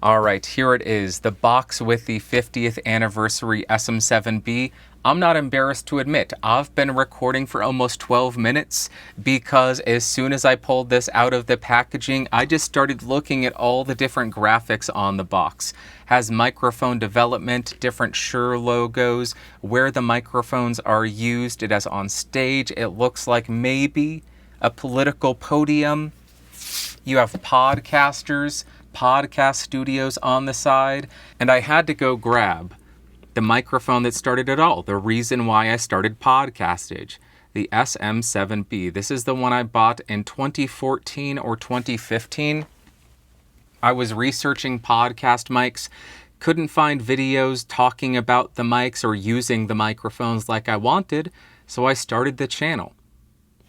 All right, here it is, the box with the 50th anniversary SM7b. I'm not embarrassed to admit, I've been recording for almost 12 minutes because as soon as I pulled this out of the packaging, I just started looking at all the different graphics on the box. Has microphone development, different Shure logos, where the microphones are used. It has on stage. It looks like maybe a political podium. You have podcasters, podcast studios on the side, and I had to go grab the microphone that started it all, the reason why I started Podcastage, the SM7b. This is the one I bought in 2014 or 2015. I was researching podcast mics, couldn't find videos talking about the mics or using the microphones like I wanted, so I started the channel.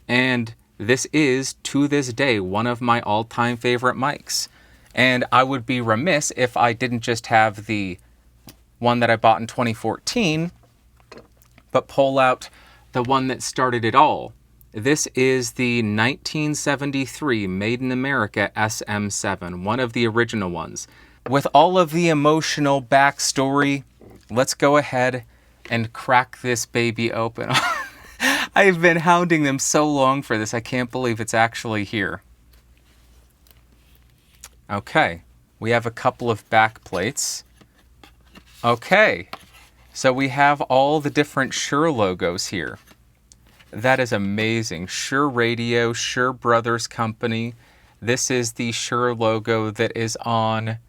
And this is, to this day, one of my all-time favorite mics. And I would be remiss if I didn't just have the one that I bought in 2014, but pull out the one that started it all. This is the 1973 Made in America SM7, one of the original ones. With all of the emotional backstory, let's go ahead and crack this baby open. I've been hounding them so long for this, I can't believe it's actually here. Okay, we have a couple of back plates. Okay, so we have all the different Shure logos here. That is amazing. Shure Radio, Shure Brothers Company. This is the Shure logo that is on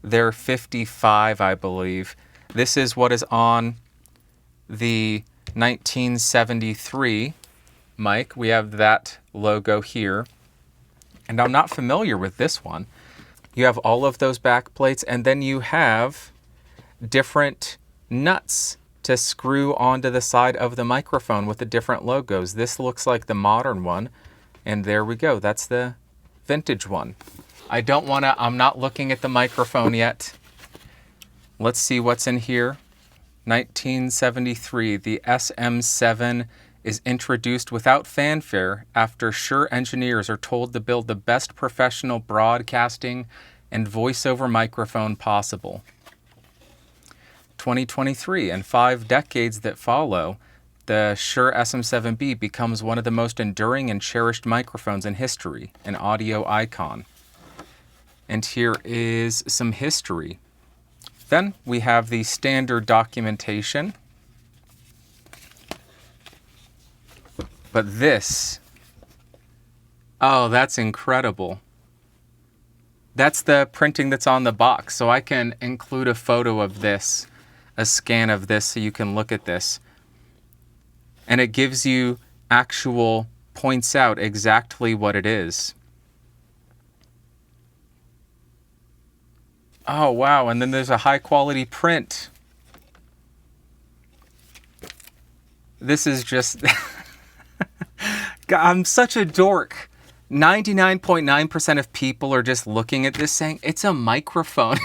their 55, I believe. This is what is on the 1973 mic. We have that logo here. And I'm not familiar with this one. You have all of those back plates, and then you have different nuts to screw onto the side of the microphone with the different logos. This looks like the modern one, and there we go. That's the vintage one. I'm not looking at the microphone yet. Let's see what's in here. 1973, the SM7 is introduced without fanfare after Shure engineers are told to build the best professional broadcasting and voiceover microphone possible. 2023, and 5 decades that follow, the Shure SM7b becomes one of the most enduring and cherished microphones in history, an audio icon. And here is some history. Then we have the standard documentation. But this, oh, that's incredible. That's the printing that's on the box, so I can include a photo of this, a scan of this, so you can look at this. And it gives you points out exactly what it is. Oh, wow, and then there's a high quality print. This is just... God, I'm such a dork. 99.9% of people are just looking at this saying, it's a microphone.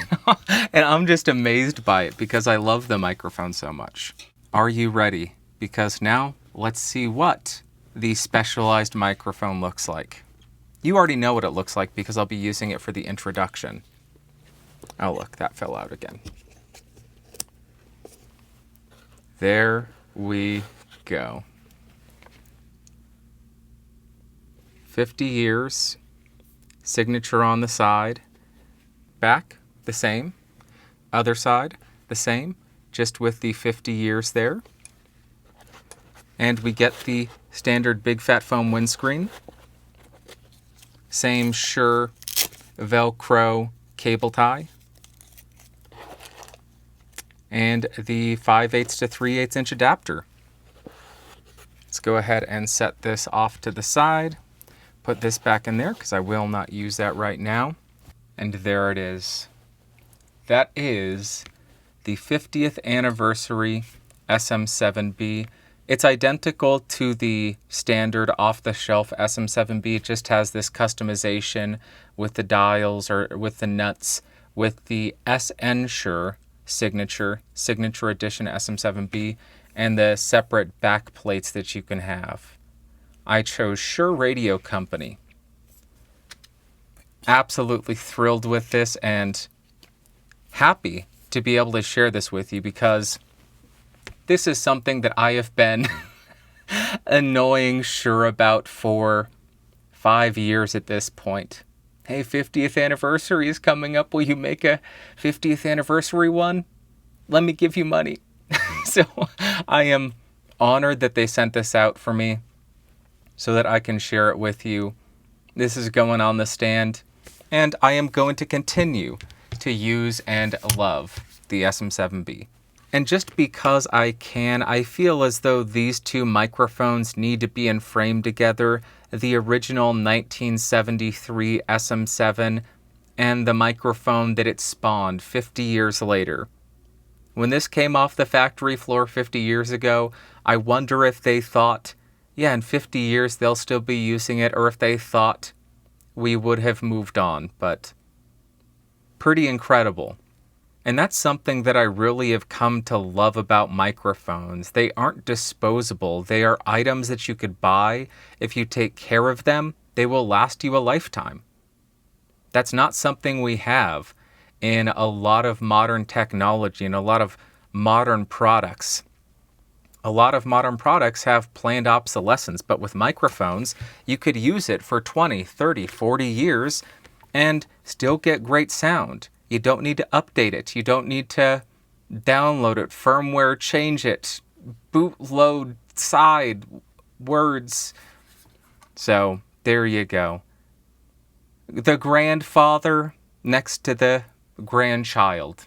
And I'm just amazed by it because I love the microphone so much. Are you ready? Because now let's see what the specialized microphone looks like. You already know what it looks like because I'll be using it for the introduction. Oh, look, that fell out again. There we go. 50 years, signature on the side, back, the same, other side, the same, just with the 50 years there. And we get the standard big fat foam windscreen, same Shure Velcro cable tie, and the 5/8 to 3/8 inch adapter. Let's go ahead and set this off to the side. Put this back in there because I will not use that right now. And there it is. That is the 50th anniversary SM7b. It's identical to the standard off-the-shelf SM7b. It just has this customization with the dials or with the nuts, with the SN Shure signature edition SM7b, and the separate back plates that you can have. I chose Shure Radio Company. Absolutely thrilled with this, and happy to be able to share this with you because this is something that I have been annoying Shure about for 5 years at this point. Hey, 50th anniversary is coming up. Will you make a 50th anniversary one? Let me give you money. So I am honored that they sent this out for me so that I can share it with you. This is going on the stand, and I am going to continue to use and love the SM7b. And just because I can, I feel as though these two microphones need to be in frame together. The original 1973 SM7 and the microphone that it spawned 50 years later. When this came off the factory floor 50 years ago, I wonder if they thought, yeah, in 50 years they'll still be using it, or if they thought we would have moved on. But pretty incredible. And that's something that I really have come to love about microphones. They aren't disposable. They are items that you could buy. If you take care of them, they will last you a lifetime. That's not something we have in a lot of modern technology and a lot of modern products. A lot of modern products have planned obsolescence, but with microphones, you could use it for 20, 30, 40 years and still get great sound. You don't need to update it. You don't need to download it, firmware change it, bootload side words. So there you go. The grandfather next to the grandchild.